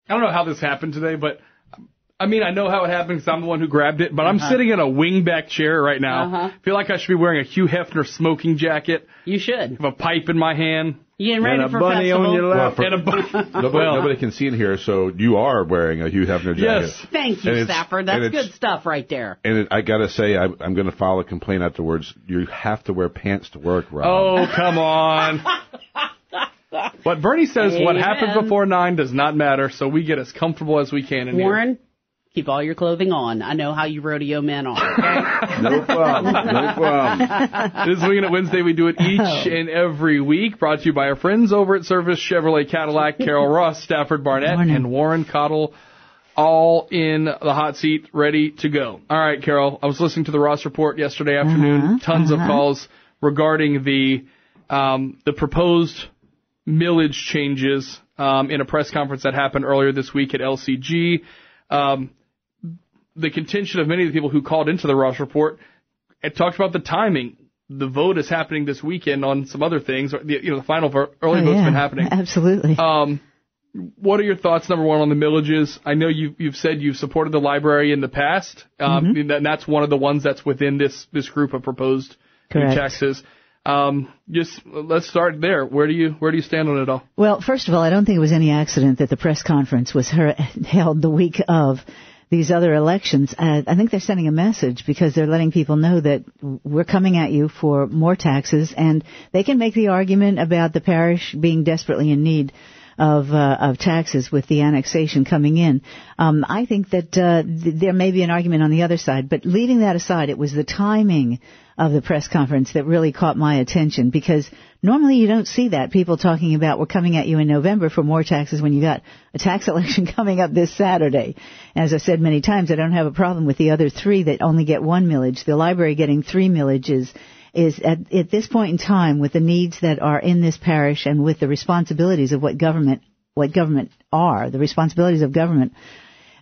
I don't know how this happened today, but I mean, I know how it happened because I'm the one who grabbed it, but I'm sitting in a wingback chair right now. I feel like I should be wearing a Hugh Hefner smoking jacket. You should. Have a pipe in my hand. You getting ready for bunny festival? on your lap. Nobody can see in here, so you are wearing a Hugh Hefner jacket. Yes. Thank you, Stafford. That's good stuff right there. And I got to say, I'm going to file a complaint afterwards. You have to wear pants to work, Rob. Oh, come on. But Bernie says what happened before 9 does not matter, so we get as comfortable as we can in Warren, here. keep all your clothing on. I know how you rodeo men are. Okay? No problem. No problem. This is Wingin' It Wednesday. We do it each and every week. Brought to you by our friends over at Service Chevrolet Cadillac, Carol Ross, Stafford Barnett, and Warren Cottle, all in the hot seat, ready to go. All right, Carol, I was listening to the Ross Report yesterday afternoon. Tons of calls regarding the proposed millage changes in a press conference that happened earlier this week at LCG. The contention of many of the people who called into the Ross Report and talked about the timing. The vote is happening this weekend on some other things. The final early vote's been happening. Absolutely. What are your thoughts, number one, on the millages? I know you've said you've supported the library in the past, and that's one of the ones that's within this group of proposed new taxes. Just let's start there. Where do you stand on it all? Well, first of all, I don't think it was any accident that the press conference was held the week of these other elections. I think they're sending a message because they're letting people know that we're coming at you for more taxes, and they can make the argument about the parish being desperately in need of taxes with the annexation coming in. I think that there may be an argument on the other side, but leaving that aside, it was the timing of the press conference that really caught my attention, because normally you don't see that. People talking about we're coming at you in November for more taxes when you got a tax election coming up this Saturday. As I said many times, I don't have a problem with the other three that only get one millage. The library getting 3 millages is at this point in time, with the needs that are in this parish and with the responsibilities of what government are, the responsibilities of government,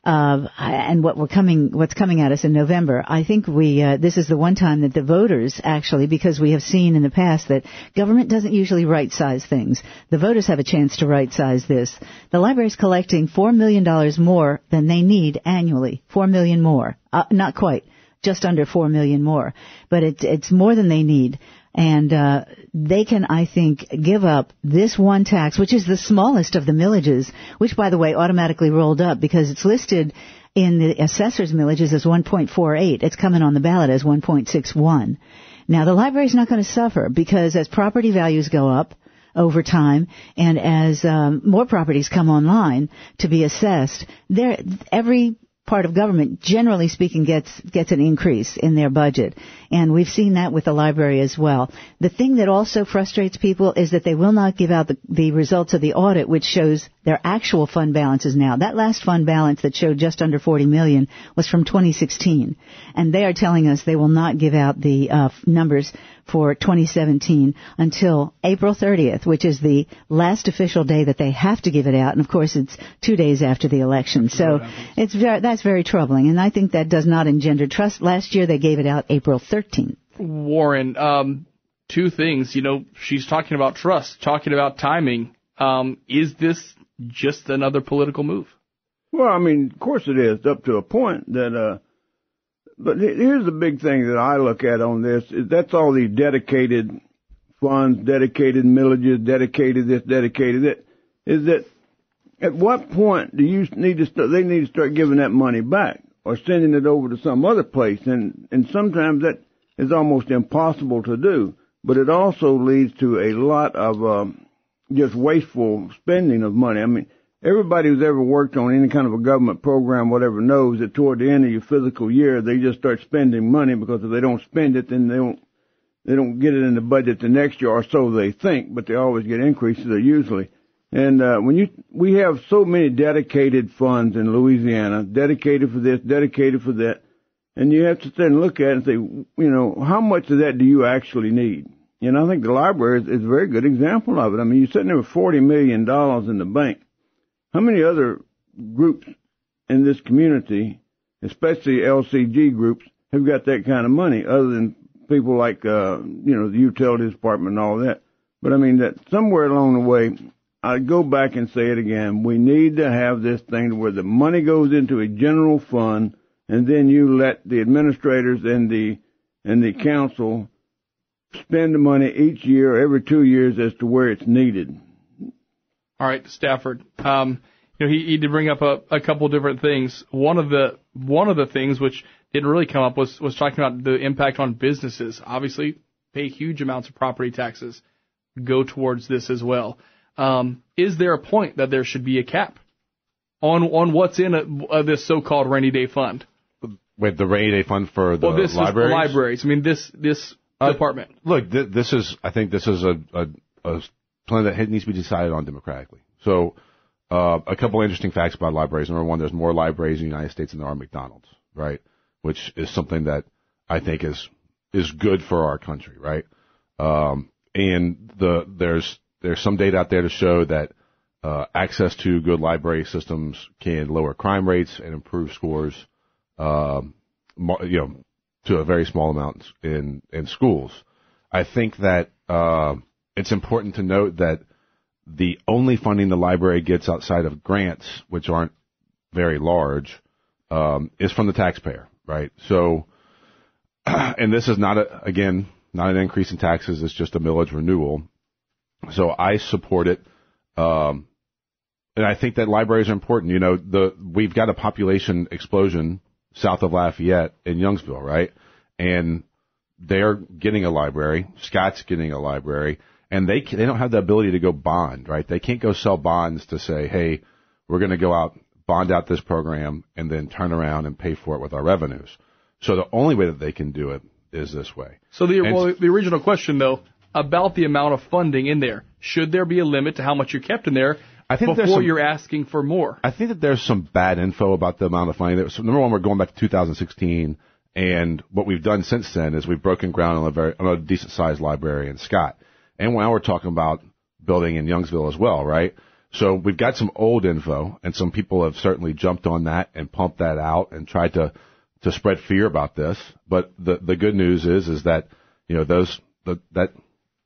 and what's coming at us in November. I think this is the one time that the voters actually, because we have seen in the past that government doesn't usually right-size things. The voters have a chance to right-size this. The library is collecting $4 million more than they need annually. $4 million more. Not quite. Just under $4 million more. But it's more than they need. And they can, I think, give up this one tax, which is the smallest of the millages, which, by the way, automatically rolled up because it's listed in the assessor's millages as 1.48. It's coming on the ballot as 1.61. Now, the library's not going to suffer because as property values go up over time and as more properties come online to be assessed, every part of government, generally speaking, gets an increase in their budget. And we've seen that with the library as well. The thing that also frustrates people is that they will not give out the results of the audit, which shows their actual fund balances now. That last fund balance that showed just under $40 million was from 2016. And they are telling us they will not give out the numbers for 2017 until April 30th, which is the last official day that they have to give it out. And, of course, it's 2 days after the election. So that's very troubling. And I think that does not engender trust. Last year they gave it out April 13th. Warren, two things. She's talking about trust, talking about timing. Is this just another political move? Well, I mean, of course it is, up to a point that, but here's the big thing that I look at on this, is that's all these dedicated funds, dedicated millages, dedicated this, dedicated that, is that at what point do you need to they need to start giving that money back or sending it over to some other place? And sometimes that is almost impossible to do, but it also leads to a lot of, just wasteful spending of money. I mean, everybody who's ever worked on any kind of a government program, whatever, knows that toward the end of your fiscal year, they just start spending money, because if they don't spend it, then they don't get it in the budget the next year, or so they think, but they always get increases usually. And we have so many dedicated funds in Louisiana, dedicated for this, dedicated for that, and you have to sit and look at it and say, how much of that do you actually need? I think the library is a very good example of it. I mean, you're sitting there with $40 million in the bank. How many other groups in this community, especially LCG groups, have got that kind of money other than people like, the utilities department and all that? But I mean, that somewhere along the way, I go back and say it again. We need to have this thing where the money goes into a general fund, and then you let the administrators and the council spend the money each year, every 2 years, as to where it's needed. All right, Stafford. He did bring up a couple different things. One of the things which didn't really come up was talking about the impact on businesses. Obviously, pay huge amounts of property taxes, go towards this as well. Is there a point that there should be a cap on what's in this so-called rainy day fund? Wait, the rainy day fund for the libraries? Is for libraries. I mean, this department. Look, I think this is a plan that needs to be decided on democratically. So, a couple interesting facts about libraries. Number one, there's more libraries in the United States than there are McDonald's, right? Which is something that I think is good for our country, right? And there's some data out there to show that access to good library systems can lower crime rates and improve scores, to a very small amount in schools. I think that it's important to note that the only funding the library gets outside of grants, which aren't very large, is from the taxpayer, right? So, and this is not an increase in taxes. It's just a millage renewal. So I support it. And I think that libraries are important. We've got a population explosion south of Lafayette in Youngsville, right? And they're getting a library. Scott's getting a library. And they don't have the ability to go bond, right? They can't go sell bonds to say, hey, we're going to go out, bond out this program, and then turn around and pay for it with our revenues. So the only way that they can do it is this way. So the original question, though, about the amount of funding in there, should there be a limit to how much you kept in there before you're asking for more? I think that there's some bad info about the amount of funding. So number one, we're going back to 2016, and what we've done since then is we've broken ground on a decent-sized library in Scott. And now we're talking about building in Youngsville as well, right? So we've got some old info, and some people have certainly jumped on that and pumped that out and tried to spread fear about this. But the good news is that that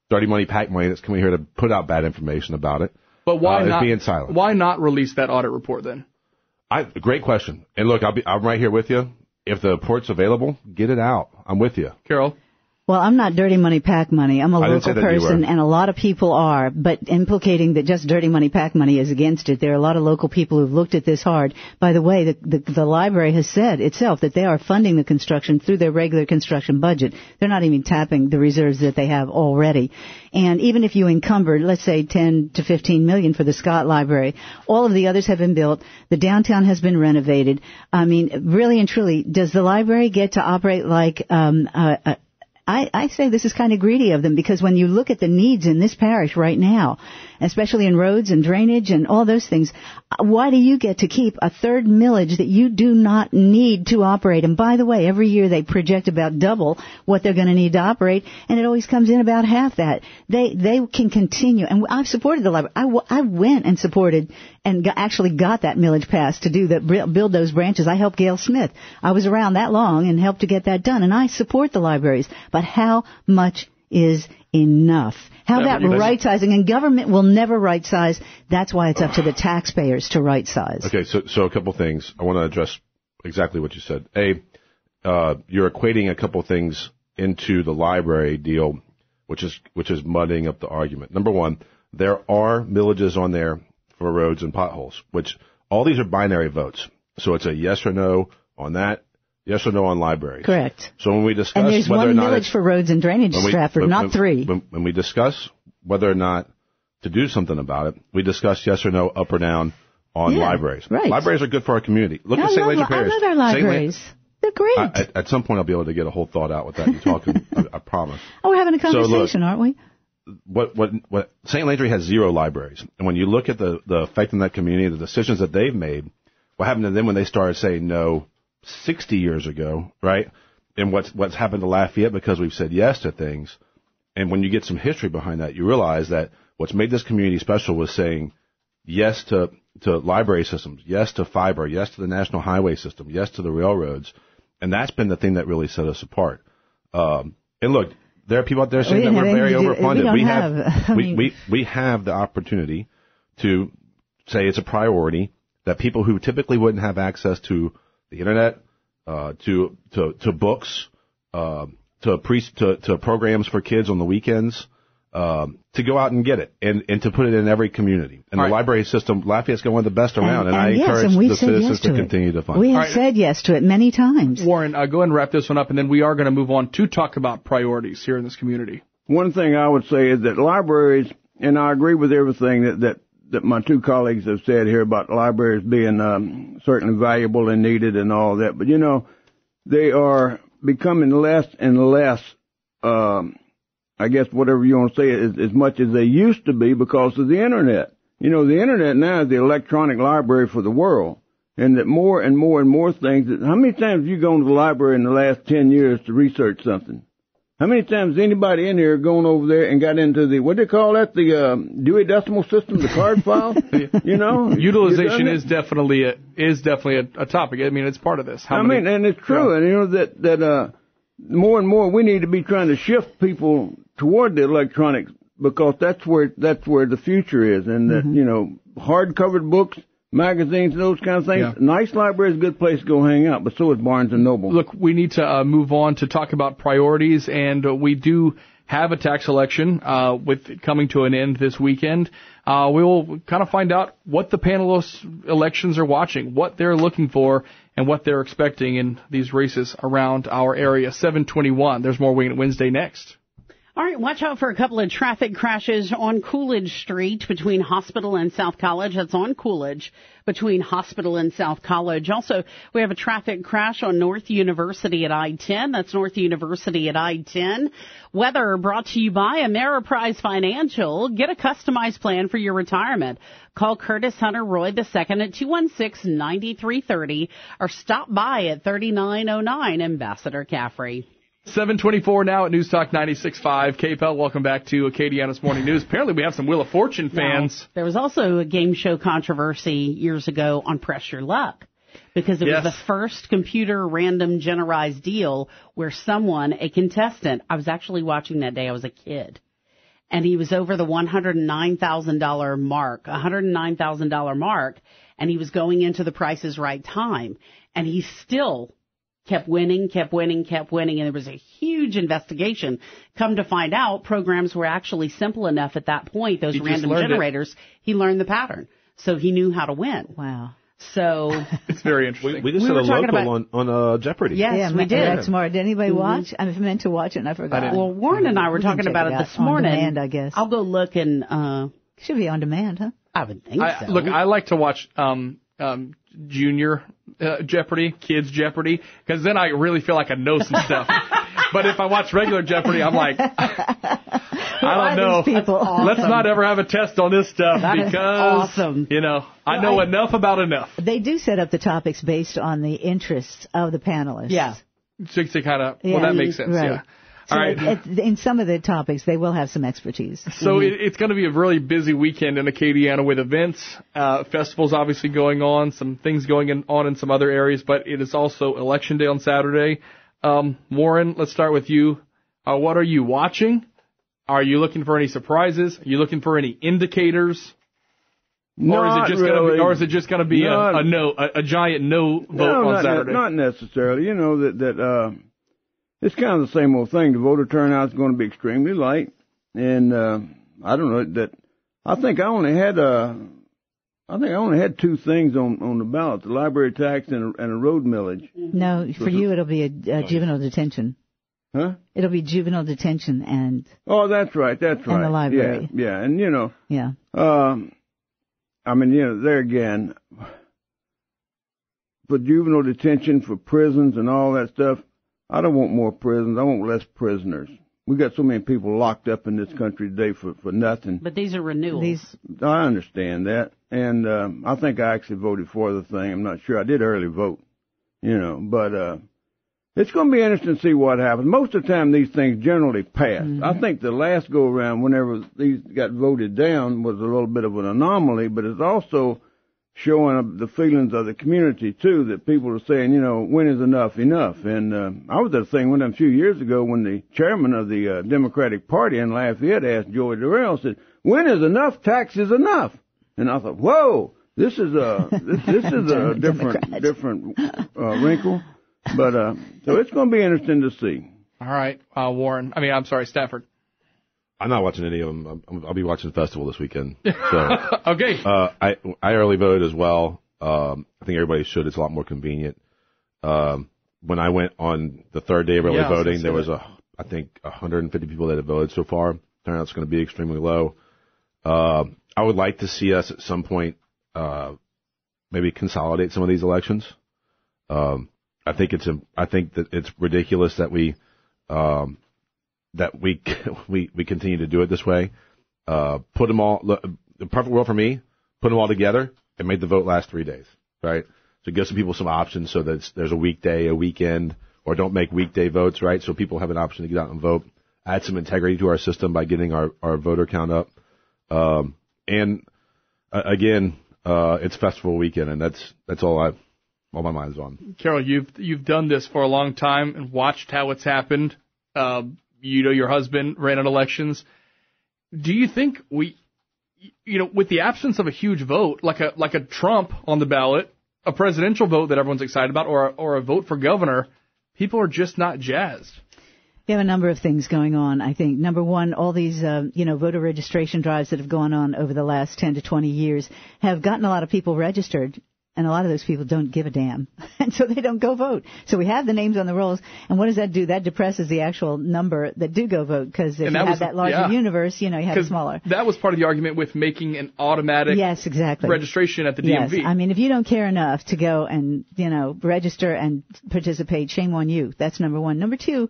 dirty money, PAC money that's coming here to put out bad information about it. But why not being silent? Why not release that audit report then? Great question. And look, I'm right here with you. If the report's available, get it out. I'm with you, Carol. Well, I'm not dirty money, PAC money. I'm a local person, and a lot of people are, but implicating that just dirty money, PAC money is against it. There are a lot of local people who've looked at this hard. By the way, the library has said itself that they are funding the construction through their regular construction budget. They're not even tapping the reserves that they have already. And even if you encumbered, let's say 10 to 15 million for the Scott Library, all of the others have been built. The downtown has been renovated. I mean, really and truly, does the library get to operate like I say this is kind of greedy of them, because when you look at the needs in this parish right now, especially in roads and drainage and all those things, why do you get to keep a third millage that you do not need to operate? And by the way, every year they project about double what they're going to need to operate, and it always comes in about half that. They can continue, and I've supported the library. I went and supported and actually got that millage passed to build those branches. I helped Gail Smith. I was around that long and helped to get that done, and I support the libraries. But how much is enough? How about right-sizing? And government will never right-size. That's why it's up to the taxpayers to right-size. Okay, so a couple things. I want to address exactly what you said. You're equating a couple things into the library deal, which is muddying up the argument. Number one, there are millages on there for roads and potholes, which all these are binary votes. So it's a yes or no on that. Yes or no on libraries. Correct. So when we discuss and there's whether one or not millage for roads and drainage, Stratford, not three. When we discuss whether or not to do something about it, we discuss yes or no, up or down on libraries. Right. Libraries are good for our community. Look at St. Landry Parish. I love our libraries. They're great. At some point, I'll be able to get a whole thought out with that you're talking. I promise. Oh, we're having a conversation, aren't we? What St. Landry has 0 libraries, and when you look at the effect in that community, the decisions that they've made, what happened to them when they started saying no 60 years ago, right? And what's happened to Lafayette because we've said yes to things. And when you get some history behind that, you realize that what's made this community special was saying yes to library systems, yes to fiber, yes to the national highway system, yes to the railroads. And that's been the thing that really set us apart. And look, there are people out there saying that we're very overfunded. We have the opportunity to say it's a priority that people who typically wouldn't have access to the internet, to books, to programs for kids on the weekends, to go out and get it and to put it in every community. And the library system, Lafayette's got one of the best around, and I encourage the citizens to continue to fund it. We have said yes to it many times. Warren, go ahead and wrap this one up, and then we are going to move on to talk about priorities here in this community. One thing I would say is that libraries, and I agree with everything that my two colleagues have said here about libraries being certainly valuable and needed and all that, but, they are becoming less and less, I guess whatever you want to say, as much as they used to be because of the Internet. The Internet now is the electronic library for the world, and that more and more and more things. How many times have you gone to the library in the last 10 years to research something? How many times has anybody in here gone over there and got into the, what do they call that, the Dewey Decimal System, the card file? Utilization is definitely a topic. I mean, it's part of this. And it's true. And that more and more we need to be trying to shift people toward the electronics because that's where the future is. And that, hard-covered books, magazines, those kind of things. Yeah. Nice library is a good place to go hang out, but so is Barnes & Noble. Look, we need to move on to talk about priorities, and we do have a tax election with it coming to an end this weekend. We will kind of find out what the panelist elections are watching, what they're looking for, and what they're expecting in these races around our area. 7:21. There's more Wingin' Wednesday next. All right, watch out for a couple of traffic crashes on Coolidge Street between Hospital and South College. That's on Coolidge between Hospital and South College. Also, we have a traffic crash on North University at I-10. That's North University at I-10. Weather brought to you by Ameriprise Financial. Get a customized plan for your retirement. Call Curtis Hunter Roy II at 216-9330 or stop by at 3909 Ambassador Caffrey. 7:24 now at News Talk 96.5. KPEL, welcome back to Acadiana's Morning News. Apparently we have some Wheel of Fortune fans. Now, there was also a game show controversy years ago on Press Your Luck because it was the first computer random generized deal where someone, a contestant, I was actually watching that day, I was a kid, and he was over the $109,000 mark, and he was going into the Price is Right time, and he still kept winning, and there was a huge investigation. Come to find out, programs were actually simple enough at that point, those random generators, he learned the pattern, so he knew how to win. Wow. So it's very interesting. We just did a local on Jeopardy. Yes, we did. That's smart. Did anybody watch? I meant to watch it and I forgot. Well, Warren and I were talking about it this morning. On demand, I guess. I'll go look and should be on demand, huh? I would think so. Look, I like to watch Junior Jeopardy, Kids Jeopardy, because then I really feel like I know some stuff. But if I watch regular Jeopardy, I'm like, I don't know. Awesome. Let's not ever have a test on this stuff because, awesome. I know enough about enough. They do set up the topics based on the interests of the panelists. Yeah. To kind of, well, that makes sense, right. Yeah. So all right. In some of the topics, they will have some expertise. So it's going to be a really busy weekend in Acadiana with events, festivals obviously going on, some things going on in some other areas, but it is also Election Day on Saturday. Warren, let's start with you. What are you watching? Are you looking for any surprises? Are you looking for any indicators? Or is it just going to be a giant no vote on Saturday? Not necessarily. That it's kind of the same old thing. The voter turnout is going to be extremely light, and I don't know that. I think I only had two things on the ballot: the library tax and a road millage. No, for you it'll be a juvenile detention. Huh? It'll be juvenile detention and. Oh, that's right. And the library. Yeah, and Yeah. There again, for juvenile detention, for prisons and all that stuff, I don't want more prisons. I want less prisoners. We got so many people locked up in this country today for nothing. But these are renewals. I understand that, and I think I actually voted for the thing. I'm not sure. I did early vote, but it's going to be interesting to see what happens. Most of the time, these things generally pass. Mm-hmm. I think the last go-around, whenever these got voted down, was a little bit of an anomaly, but it's also showing the feelings of the community, too, that people are saying, when is enough? And I was at a thing with them a few years ago when the chairman of the Democratic Party in Lafayette asked Joey Durrell, said, when is enough tax is enough? And I thought, whoa, this is a different wrinkle. But so it's going to be interesting to see. All right, Warren. I'm sorry, Stafford. I'm not watching any of them. I'll be watching the festival this weekend. So okay. I early voted as well. I think everybody should. It's a lot more convenient. When I went on the third day of early voting, there was I think 150 people that had voted so far. Turnout's going to be extremely low. I would like to see us at some point maybe consolidate some of these elections. I think that it's ridiculous that we continue to do it this way. Put them all, the perfect world for me, put them all together and make the vote last 3 days, right? So give some people some options so that there's a weekday, a weekend, or don't make weekday votes, right? So people have an option to get out and vote. Add some integrity to our system by getting our voter count up. Again, it's festival weekend, and that's all my mind is on. Carol, you've done this for a long time and watched how it's happened. Your husband ran in elections. Do you think with the absence of a huge vote, like a Trump on the ballot, a presidential vote that everyone's excited about, or a vote for governor, people are just not jazzed? We have a number of things going on, I think. Number one, all these, voter registration drives that have gone on over the last 10 to 20 years have gotten a lot of people registered, and a lot of those people don't give a damn, and so they don't go vote. So we have the names on the rolls, and what does that do? That depresses the actual number that do go vote, because if you have that larger universe, you have a smaller. That was part of the argument with making an automatic registration at the DMV. Yes, if you don't care enough to go and, register and participate, shame on you. That's number one. Number two,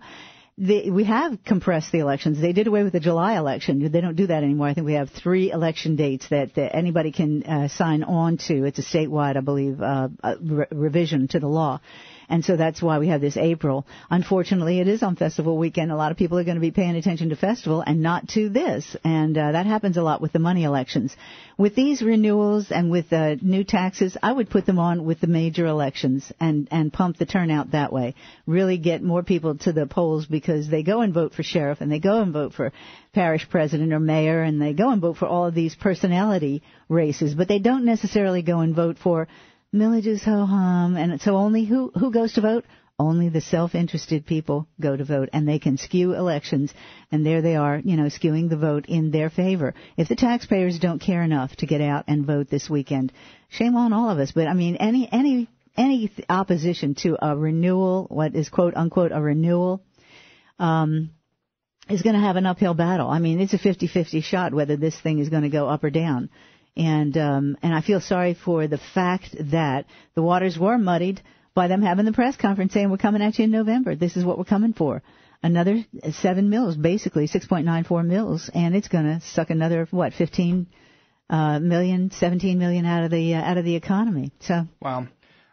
we have compressed the elections. They did away with the July election. They don't do that anymore. I think we have 3 election dates that anybody can sign on to. It's a statewide, I believe, revision to the law. And so that's why we have this April. Unfortunately, it is on festival weekend. A lot of people are going to be paying attention to festival and not to this. And that happens a lot with the money elections. With these renewals and with new taxes, I would put them on with the major elections and pump the turnout that way. Really get more people to the polls, because they go and vote for sheriff, and they go and vote for parish president or mayor, and they go and vote for all of these personality races. But they don't necessarily go and vote for millages, ho-hum, and so only who goes to vote? Only the self-interested people go to vote, and they can skew elections, and there they are, skewing the vote in their favor. If the taxpayers don't care enough to get out and vote this weekend, shame on all of us. But any opposition to a renewal, what is quote unquote a renewal, is going to have an uphill battle. It's a 50-50 shot whether this thing is going to go up or down. And I feel sorry for the fact that the waters were muddied by them having the press conference saying, we're coming at you in November. This is what we're coming for. Another 7 mills, basically 6.94 mills, and it's going to suck another 15 million, 17 million out of the economy. So wow.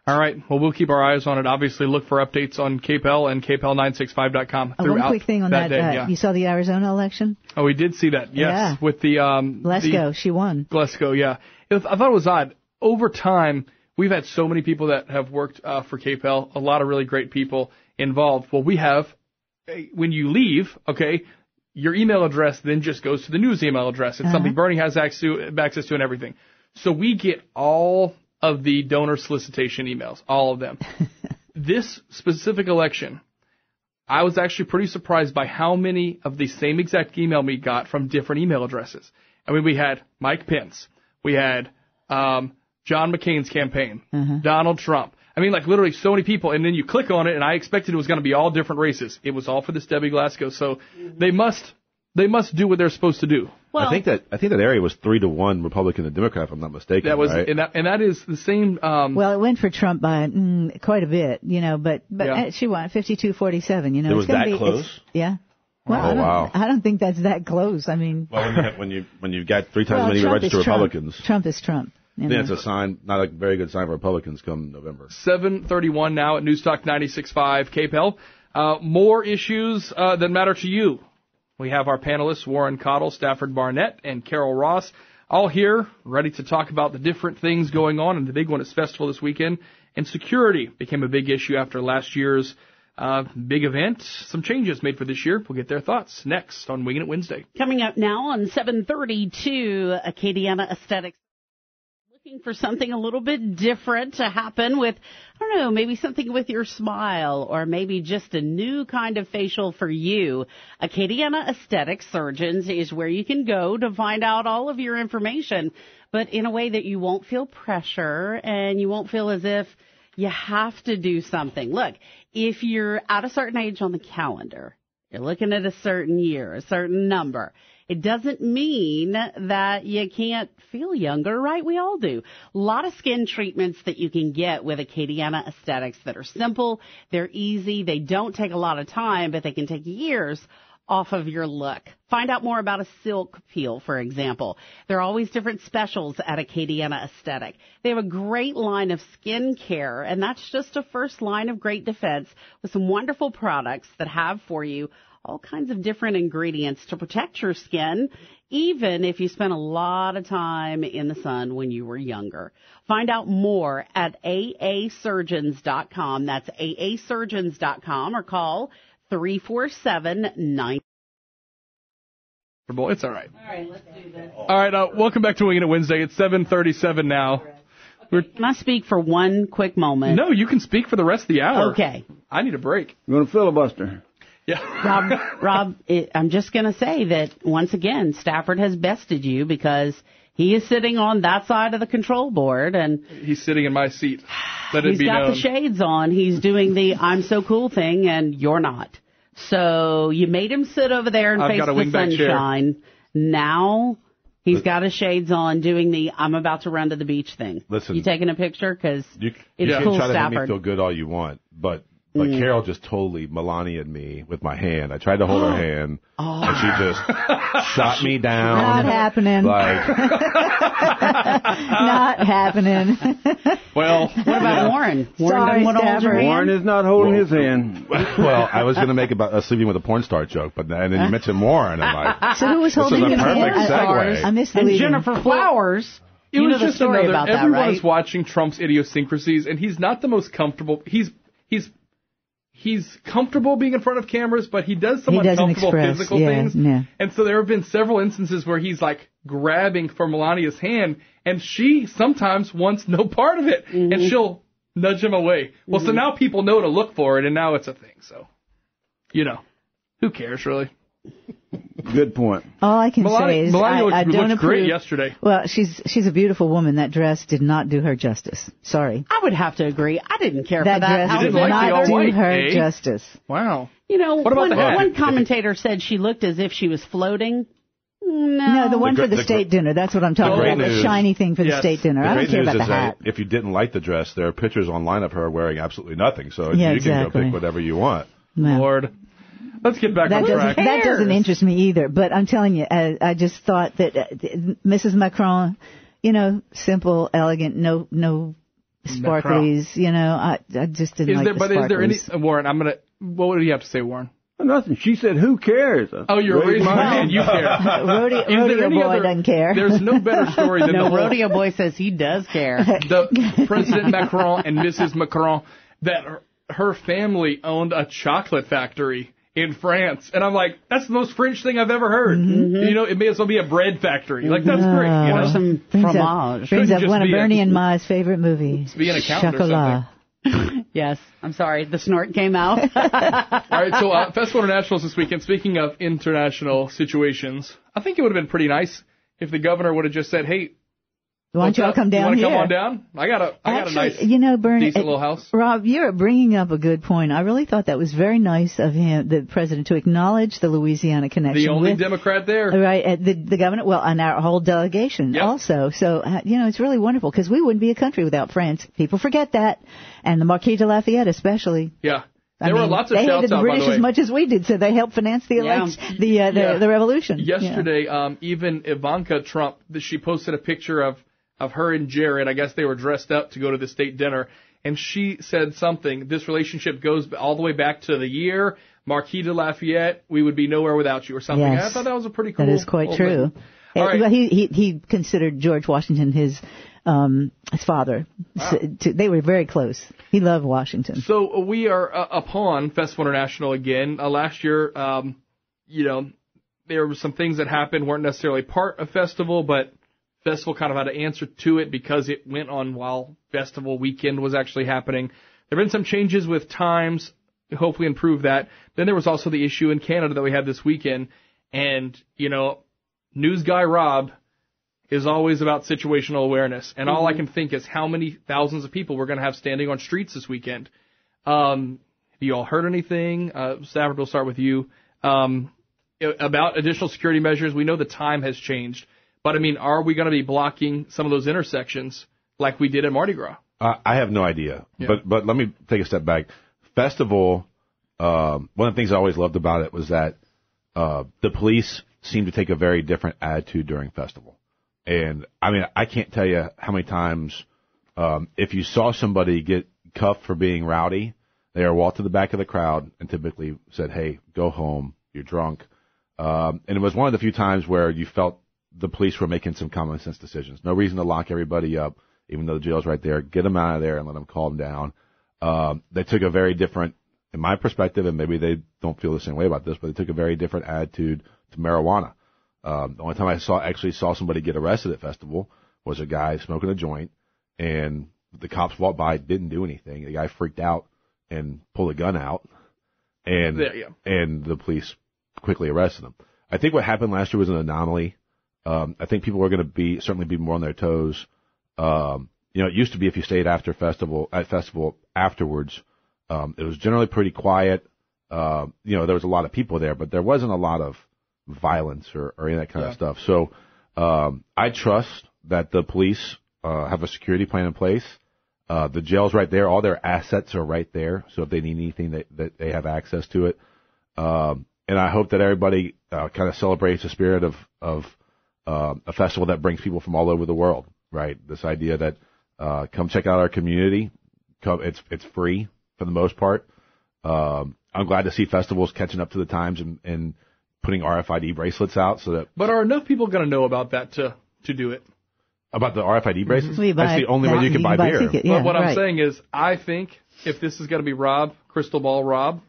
All right. Well, we'll keep our eyes on it. Obviously, look for updates on KPEL and KPEL965.com throughout. One quick thing on that. Day, You saw the Arizona election? Oh, we did see that. Yes. Yeah. With the Glesko, she won. Glesko, yeah. I thought it was odd. Over time, we've had so many people that have worked for KPEL, a lot of really great people involved. Well, we have, when you leave, your email address then just goes to the news email address. It's something Bernie has access to and everything. So we get all of the donor solicitation emails, all of them. This specific election, I was actually pretty surprised by how many of the same exact email we got from different email addresses. We had Mike Pence. We had John McCain's campaign, Donald Trump. Literally so many people. And then you click on it, and I expected it was going to be all different races. It was all for this Debbie Glesko. So they must do what they're supposed to do. Well, I think that area was 3-1 Republican and Democrat, if I'm not mistaken. That was, right? and that is the same. Well, it went for Trump by quite a bit, but she won 52-47. It was that close. Yeah. Well, I don't think that's that close. Well, when you've got 3 times as many registered Republicans, Trump is Trump. It's a sign, not a very good sign for Republicans come November. 7:31 now at Newstalk 96.5 KPEL. More issues that matter to you. We have our panelists, Warren Cottle, Stafford Barnett, and Carol Ross, all here, ready to talk about the different things going on. And the big one is festival this weekend. And security became a big issue after last year's big event. Some changes made for this year. We'll get their thoughts next on Wingin' It Wednesday. Coming up now on 7:32, Acadiana Aesthetics. Looking for something a little bit different to happen with, I don't know, maybe something with your smile or maybe just a new kind of facial for you. Acadiana Aesthetic Surgeons is where you can go to find out all of your information, but in a way that you won't feel pressure and you won't feel as if you have to do something. Look, if you're at a certain age on the calendar, you're looking at a certain year, a certain number, it doesn't mean that you can't feel younger, right? We all do. A lot of skin treatments that you can get with Acadiana Aesthetics that are simple, they're easy, they don't take a lot of time, but they can take years off of your look. Find out more about a silk peel, for example. There are always different specials at Acadiana Aesthetic. They have a great line of skin care, and that's just a first line of great defense with some wonderful products that have for you all kinds of different ingredients to protect your skin, even if you spent a lot of time in the sun when you were younger. Find out more at aasurgeons.com. That's aasurgeons.com, or call 347-9. It's all right. All right, let's do this. All right, welcome back to Wingin' It Wednesday. It's 7:37 now. Can I speak for one quick moment? No, you can speak for the rest of the hour. Okay. I need a break. You're going to filibuster. Yeah. Rob, I'm just going to say that, once again, Stafford has bested you because he is sitting on that side of the control board. And he's sitting in my seat. Let it be known. He's got the shades on. He's doing the I'm so cool thing, and you're not. So you made him sit over there and face the sunshine. Now he's got his shades on doing the I'm about to run to the beach thing. Listen. You taking a picture? Because it's You cool, can try to Stafford. make me feel good all you want, but Carol just totally Melania'd me with my hand. I tried to hold her hand, and she just shot me down. Not happening. Not happening. Well, what about Warren? Warren Sorry, doesn't want to hold your hand? Warren is not holding his hand. Well, I was going to make about sleeping with a porn star joke, but then you mentioned Warren. I'm like, So who was this is holding a his hand? perfect segue. I missed the And lead-in. Jennifer Flowers. It You was know the just story another. about that, Everyone right? is watching Trump's idiosyncrasies, and he's not the most comfortable. He's comfortable being in front of cameras, but he does some uncomfortable physical things. Yeah. And so there have been several instances where he's like grabbing for Melania's hand, and she sometimes wants no part of it, and she'll nudge him away. Well, so now people know to look for it, and now it's a thing. So, who cares really? Good point. All I can say is Melania I don't looked approve. great yesterday. Well, she's a beautiful woman. That dress did not do her justice. Sorry. I would have to agree. I didn't care That for that dress You outfit. didn't did like the not do all-white, her eh? justice. Wow. What about the hat? one commentator said she looked as if she was floating. No, the one The for the gr- state dinner. That's what I'm talking great about. The news- shiny thing for the Yes. state dinner. The I don't great care news about is the hat. that if you didn't like the dress, there are pictures online of her wearing absolutely nothing. So Yeah, you can go exactly. pick whatever you want. No. Lord. Let's get back on track. That doesn't interest me either. But I'm telling you, I just thought that Mrs. Macron, simple, elegant, no sparklies. I just didn't like the sparklies. Is there any Warren? What would you have to say, Warren? Nothing. She said, "Who cares?" Oh, you're raising my hand. You care. Rodeo boy doesn't care. There's no better story than No, Rodeo Boy says he does care. the President Macron and Mrs. Macron, that her family owned a chocolate factory in France. And I'm like, that's the most French thing I've ever heard. It may as well be a bread factory. Like, that's great. Or some fromage. Brings up Couldn't one of just be Bernie and Ma's favorite movies. be an accountant or Chocolat. Yes. I'm sorry. The snort came out. All right, so Festival Internationals this weekend. Speaking of international situations, I think it would have been pretty nice if the governor would have just said, hey, Why don't y'all come down you want to here? come on down? I got a nice, Bernie, decent little house. Rob, you're bringing up a good point. I really thought that was very nice of him, the president, to acknowledge the Louisiana connection. The only with, Democrat there. Right, the governor, and our whole delegation also. So, it's really wonderful because we wouldn't be a country without France. People forget that. And the Marquis de Lafayette especially. Yeah. There were lots of they shouts hated the out, British by the way. as much as we did, so they helped finance the election, the revolution. Yesterday, even Ivanka Trump, she posted a picture of her and Jared. I guess they were dressed up to go to the state dinner. And she said something. This relationship goes all the way back to the year Marquis de Lafayette. We would be nowhere without you, or something. Yes. I thought that was a pretty cool. That is quite true. All right. Well, he considered George Washington his father. Wow. So, they were very close. He loved Washington. So we are upon Festival International again. Last year, there were some things that happened, weren't necessarily part of Festival, but festival kind of had to answer to it because it went on while festival weekend was actually happening. There have been some changes with times, hopefully improve that. Then there was also the issue in Canada that we had this weekend. And, news guy Rob is always about situational awareness. And all I can think is how many thousands of people we're going to have standing on streets this weekend. Have you all heard anything? Stafford, we'll start with you. About additional security measures. We know the time has changed. But, are we going to be blocking some of those intersections like we did at Mardi Gras? I have no idea. Yeah. But let me take a step back. Festival, one of the things I always loved about it was that the police seemed to take a very different attitude during festival. And, I can't tell you how many times if you saw somebody get cuffed for being rowdy, they were walked to the back of the crowd and typically said, hey, go home, you're drunk. And it was one of the few times where you felt the police were making some common sense decisions. No reason to lock everybody up, even though the jail's right there. Get them out of there and let them calm down. They took a very different, in my perspective, and maybe they don't feel the same way about this, but they took a very different attitude to marijuana. The only time I actually saw somebody get arrested at festival was a guy smoking a joint, and the cops walked by, didn't do anything. The guy freaked out and pulled a gun out, and the police quickly arrested him. I think what happened last year was an anomaly. I think people were going to certainly be more on their toes. It used to be if you stayed at festival afterwards, it was generally pretty quiet. There was a lot of people there, but there wasn't a lot of violence or any of that kind of stuff. So, I trust that the police, have a security plan in place. The jail's right there. All their assets are right there. So if they need anything, that they have access to it. And I hope that everybody, kind of celebrates the spirit of a festival that brings people from all over the world, right? This idea that, come check out our community. It's free for the most part. I'm glad to see festivals catching up to the times and putting RFID bracelets out so that. But are enough people going to know about that to do it? About the RFID bracelets? Mm-hmm. That's the only way you can buy beer. Ticket, yeah, but what I'm saying is, I think if this is going to be Rob, Crystal Ball Rob,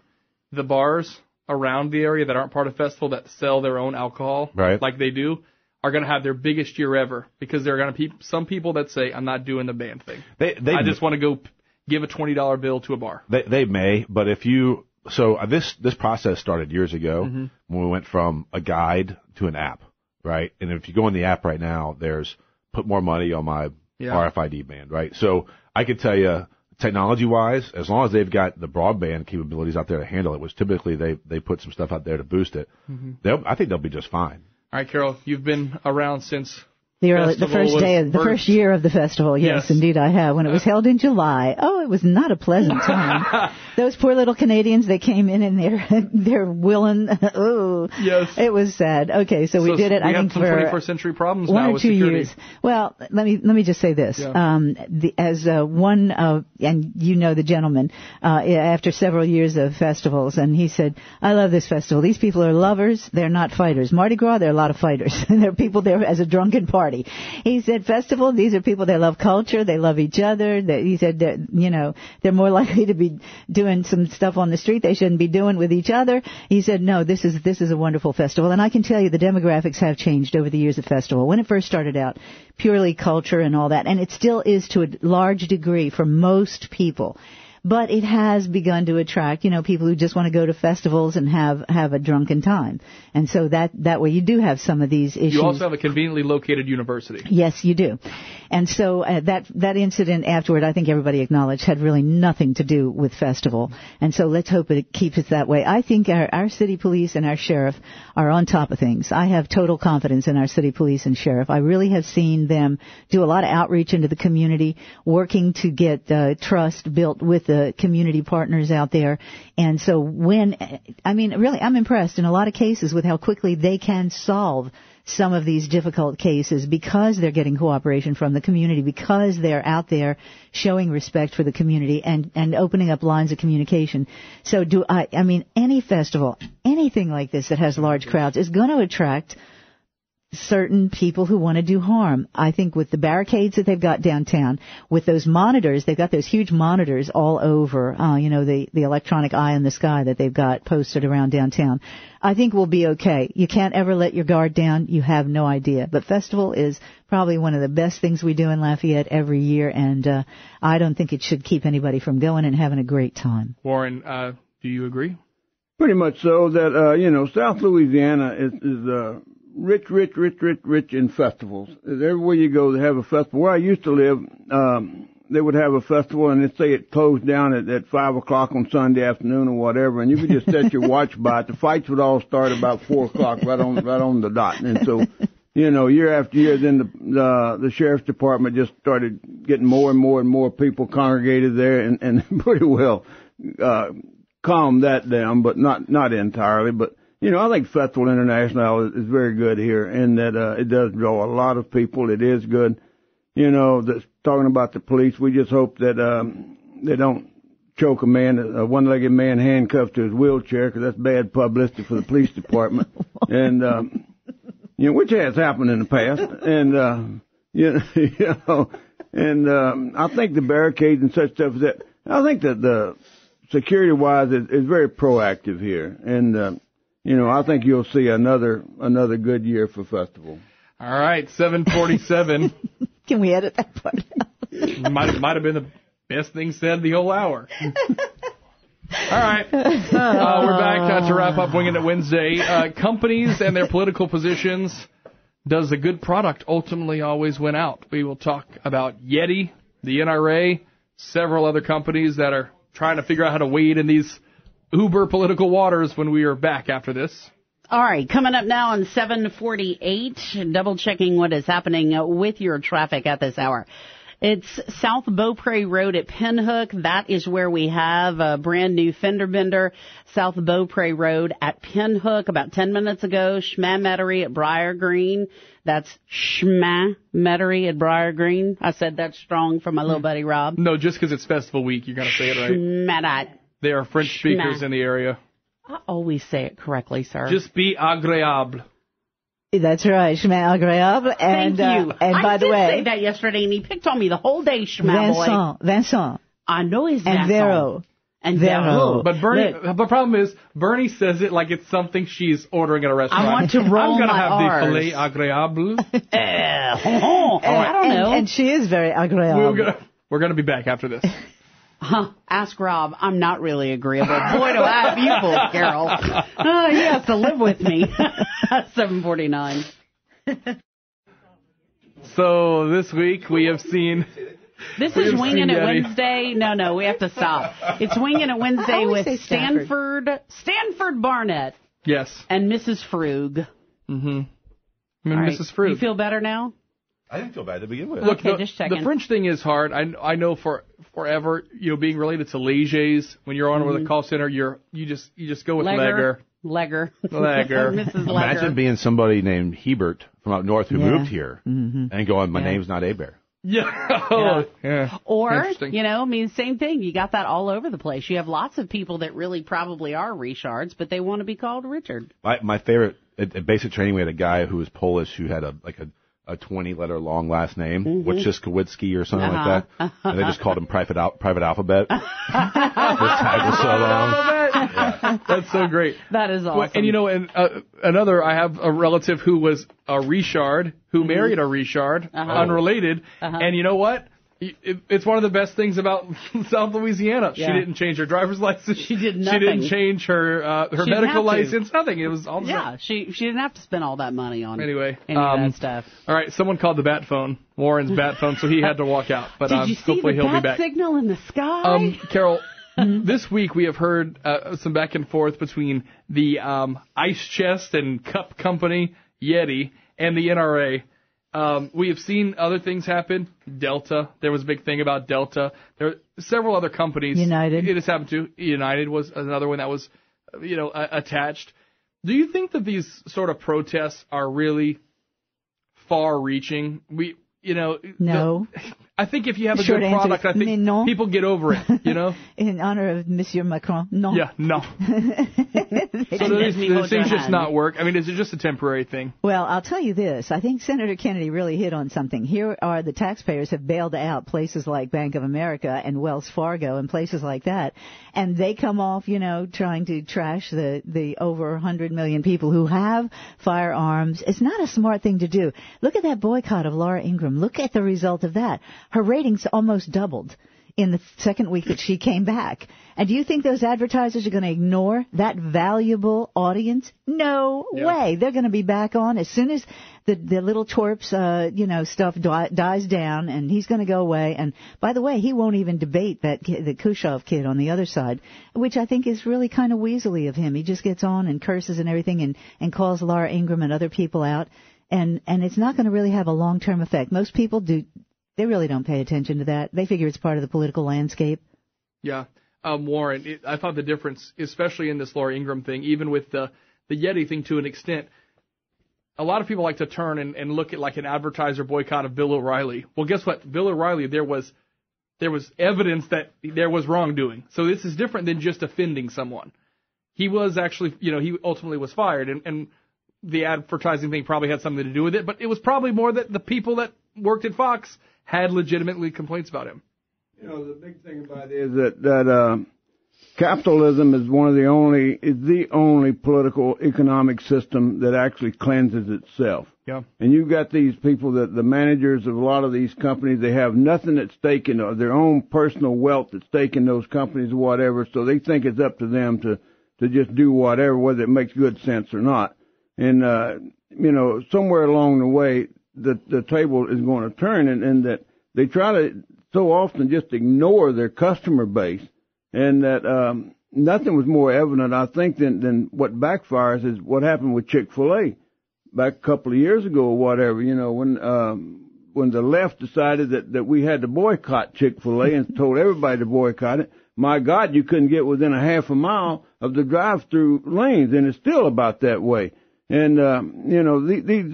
the bars around the area that aren't part of festival that sell their own alcohol, right, like they do, are going to have their biggest year ever because there are going to be some people that say, I'm not doing the band thing. I just want to go give a $20 bill to a bar. They may, but if you this process started years ago when we went from a guide to an app, right? And if you go in the app right now, there's put more money on my RFID band, right? So I could tell you, technology-wise, as long as they've got the broadband capabilities out there to handle it, which typically they put some stuff out there to boost it, I think they'll be just fine. All right, Carol, you've been around since the first year of the festival. Yes, indeed I have. When it was held in July. Oh, it was not a pleasant time. Those poor little Canadians, they came in and they're willing. Oh, yes. It was sad. Okay, so we did it. I think for 21st century problems 1 now or with 2 security. years. Well, let me just say this. Yeah. And you know the gentleman, after several years of festivals, and he said, I love this festival. These people are lovers. They're not fighters. Mardi Gras, there are a lot of fighters. There are people there as a drunken party. He said, festival, these are people that love culture, they love each other. He said, they're more likely to be doing some stuff on the street they shouldn't be doing with each other. He said, no, this is a wonderful festival. And I can tell you the demographics have changed over the years of festival. When it first started out, purely culture and all that, and it still is to a large degree for most people. But it has begun to attract, people who just want to go to festivals and have a drunken time. And so that way you do have some of these issues. You also have a conveniently located university. Yes, you do. And so that incident afterward, I think everybody acknowledged, had really nothing to do with festival. And so let's hope it keeps it that way. I think our city police and our sheriff are on top of things. I have total confidence in our city police and sheriff. I really have seen them do a lot of outreach into the community, working to get trust built with the community partners out there. And so really, I'm impressed in a lot of cases with how quickly they can solve some of these difficult cases because they're getting cooperation from the community, because they're out there showing respect for the community and opening up lines of communication. So any festival, anything like this that has large crowds is going to attract certain people who want to do harm. I think with the barricades that they've got downtown, with those monitors, they've got those huge monitors all over, the electronic eye in the sky that they've got posted around downtown. I think we'll be okay. You can't ever let your guard down. You have no idea. But festival is probably one of the best things we do in Lafayette every year, and I don't think it should keep anybody from going and having a great time. Warren, do you agree? Pretty much so. That South Louisiana is rich in festivals. Everywhere you go, they have a festival. Where I used to live, they would have a festival, and they'd say it closed down at 5 o'clock on Sunday afternoon or whatever, and you could just set your watch by it. The fights would all start about 4 o'clock, right on the dot. And so, year after year, then the sheriff's department just started getting more and more people congregated there, and pretty well calmed that down, but not entirely. But I think Festival International is very good here, and that it does draw a lot of people. It is good. That's talking about the police. We just hope that they don't choke a one-legged man handcuffed to his wheelchair, because that's bad publicity for the police department. And which has happened in the past. And I think the barricades and such stuff I think that the security-wise is very proactive here, and I think you'll see another good year for festival. All right, 7:47. Can we edit that part out? Might have been the best thing said the whole hour. All right, we're back to wrap up Wingin' It Wednesday. Companies and their political positions. Does a good product ultimately always win out? We will talk about Yeti, the NRA, several other companies that are trying to figure out how to wade in these uber political waters when we are back after this. All right, coming up now on 7:48, double-checking what is happening with your traffic at this hour. It's South Beaupre Road at Pinhook. That is where we have a brand-new fender bender. South Beaupre Road at Pinhook. About 10 minutes ago, Schmamettery at Briar Green. That's Schmamettery at Briar Green. I said that strong for my little buddy Rob. No, just because it's festival week, you got to say it right. Schmadat. There are French speakers in the area. I always say it correctly, sir. Just be agréable. That's right, chemin agréable. And, thank you. And by the way, I did say that yesterday, and he picked on me the whole day, chemin boy. Vincent. I know his and Vero. And Vero. But Bernie, the problem is, Bernie says it like it's something she's ordering at a restaurant. I want to roll I'm gonna my have R's. the filet agréable. And she is very agréable. We're gonna be back after this. Ask Rob. I'm not really agreeable. Boy, do I have you fooled, Carol. He has to live with me. 7:49. So this week we have seen... This is Wingin' It Wednesday. No, we have to stop. It's Wingin' It Wednesday with Stanford Barnett. Yes. And Mrs. Frug. Mm-hmm. Mrs. Frug. You feel better now? I didn't feel bad to begin with. Look, okay, just checking. The French thing is hard. I know forever, being related to légers, when you're on with a call center, you just go with Legger. Legger. Mrs. Legger. Imagine being somebody named Hebert from up north who moved here and going, my name's not Hebert. Yeah. Or, same thing. You got that all over the place. You have lots of people that really probably are Richards, but they want to be called Richard. My favorite, at basic training, we had a guy who was Polish who had a 20-letter long last name, Wojciechowicki or something like that. And they just called him Private Alphabet. His tag was so long. Yeah. That's so great. That is awesome. And I have a relative who was a Richard, who married a Richard, unrelated. And you know what? It's one of the best things about South Louisiana. Yeah. She didn't change her driver's license. She did nothing. She didn't change her medical license. Nothing. It was all the same. She didn't have to spend all that money on any of that stuff. All right, someone called the bat phone, Warren's bat phone, so he had to walk out. But did you see hopefully the he'll bat be back. signal in the sky? Carol, this week we have heard some back and forth between the ice chest and cup company Yeti and the NRA. We have seen other things happen. Delta, there was a big thing about Delta. There are several other companies. United. It has happened to. United was another one that was, attached. Do you think that these sort of protests are really far-reaching? No. I think if you have a good product, I think people get over it, you know? In honor of Monsieur Macron, no. Yeah, no. So these things just not work? I mean, is it just a temporary thing? Well, I'll tell you this. I think Senator Kennedy really hit on something. Here are the taxpayers have bailed out places like Bank of America and Wells Fargo and places like that. And they come off, you know, trying to trash the over 100 million people who have firearms. It's not a smart thing to do. Look at that boycott of Laura Ingraham. Look at the result of that. Her ratings almost doubled in the second week that she came back. And do you think those advertisers are going to ignore that valuable audience? No way. They're going to be back on as soon as the little twerps, stuff dies down, and he's going to go away. And by the way, he won't even debate the Khrushchev kid on the other side, which I think is really kind of weaselly of him. He just gets on and curses and everything and calls Laura Ingraham and other people out. And it's not going to really have a long-term effect. Most people do. They really don't pay attention to that. They figure it's part of the political landscape. Yeah. Warren, I thought the difference, especially in this Laura Ingraham thing, even with the Yeti thing to an extent, a lot of people like to turn and look at like an advertiser boycott of Bill O'Reilly. Well, guess what? Bill O'Reilly, there was evidence that there was wrongdoing. So this is different than just offending someone. He was actually, he ultimately was fired, and the advertising thing probably had something to do with it, but it was probably more that the people that worked at Fox had legitimately complaints about him. The big thing about it is that capitalism is the only political economic system that actually cleanses itself. Yeah. And you've got these people that the managers of a lot of these companies, they have nothing at stake in their own personal wealth at stake in those companies or whatever, so they think it's up to them to just do whatever, whether it makes good sense or not. And, somewhere along the way, the table is going to turn, and that they try to so often just ignore their customer base, and that nothing was more evident, I think, than what backfires is what happened with Chick-fil-A back a couple of years ago or whatever, when the left decided that we had to boycott Chick-fil-A and told everybody to boycott it. My God, you couldn't get within a half a mile of the drive-through lanes, and it's still about that way. And, these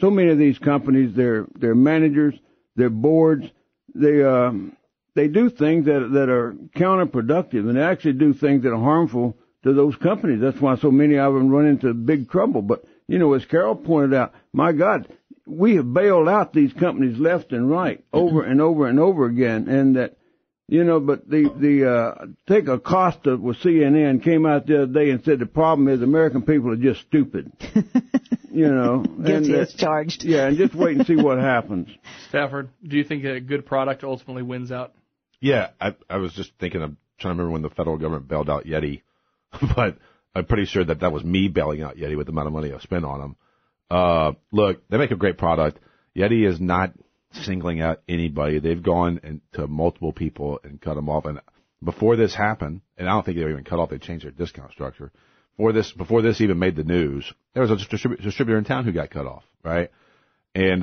so many of these companies, their managers, their boards, they do things that are counterproductive, and they actually do things that are harmful to those companies. That's why so many of them run into big trouble. But, as Carol pointed out, my God, we have bailed out these companies left and right over and over and over again. And that, but the take Acosta with CNN came out the other day and said the problem is American people are just stupid. Guilty as charged. Yeah, and just wait and see what happens. Stafford, do you think a good product ultimately wins out? Yeah, I was just thinking of trying to remember when the federal government bailed out Yeti, but I'm pretty sure that was me bailing out Yeti with the amount of money I spent on them. Look, they make a great product. Yeti is not singling out anybody. They've gone to multiple people and cut them off. And before this happened, and I don't think they were even cut off, they changed their discount structure. Before this even made the news, there was a distributor in town who got cut off, right? And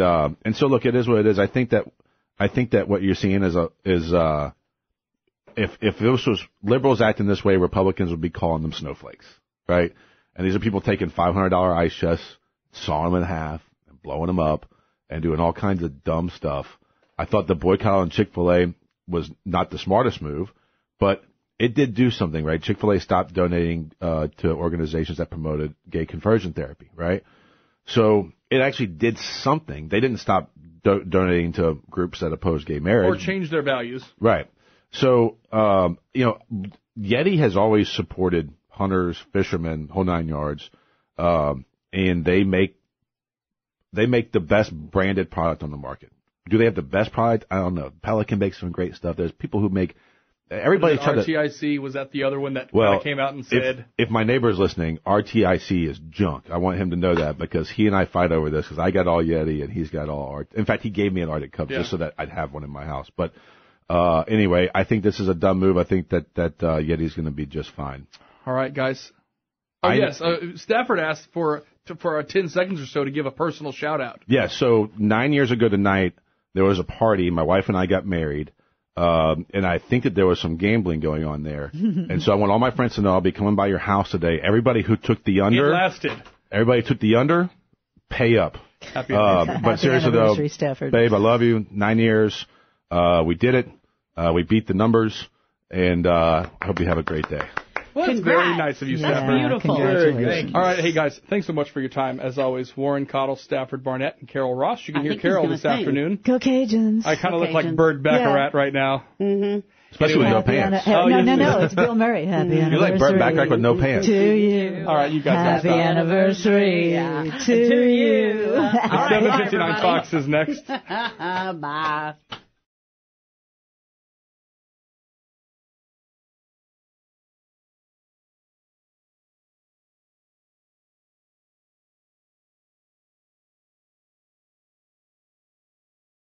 so look, it is what it is. I think that what you're seeing is if this was liberals acting this way, Republicans would be calling them snowflakes, right? And these are people taking $500 ice chests, sawing them in half, and blowing them up, and doing all kinds of dumb stuff. I thought the boycott on Chick-fil-A was not the smartest move, but it did do something, right? Chick-fil-A stopped donating to organizations that promoted gay conversion therapy, right? So it actually did something. They didn't stop donating to groups that oppose gay marriage. Or change their values. Right. So, Yeti has always supported hunters, fishermen, whole nine yards, and they make the best branded product on the market. Do they have the best product? I don't know. Pelican makes some great stuff. There's people who make. Everybody tried to. RTIC, was that the other one that came out and said? If my neighbor's listening, RTIC is junk. I want him to know that because he and I fight over this because I got all Yeti and he's got all Art. In fact, he gave me an Arctic Cup just so that I'd have one in my house. But anyway, I think this is a dumb move. I think that Yeti's going to be just fine. All right, guys. Stafford asked for 10 seconds or so to give a personal shout-out. Yeah, so 9 years ago tonight, there was a party. My wife and I got married, and I think that there was some gambling going on there. And so I want all my friends to know I'll be coming by your house today. Everybody who took the under. It lasted. Everybody took the under, pay up. Happy but seriously, though, Stafford. babe, I love you. 9 years. We did it. We beat the numbers, and I hope you have a great day. Well, that's very nice of you, Stafford. Beautiful. Congratulations. All right, hey guys, thanks so much for your time. As always, Warren Cottle, Stafford Barnett, and Carol Ross. You can hear Carol this afternoon. Go Cajuns. I kind of look like Burt Baccarat right now. Mm-hmm. Especially with no pants. No, it's Bill Murray. Happy anniversary. You're like Burt Bacharach with no pants. To you. All right, you guys. Happy anniversary to you. 7:59 Fox is next. Bye.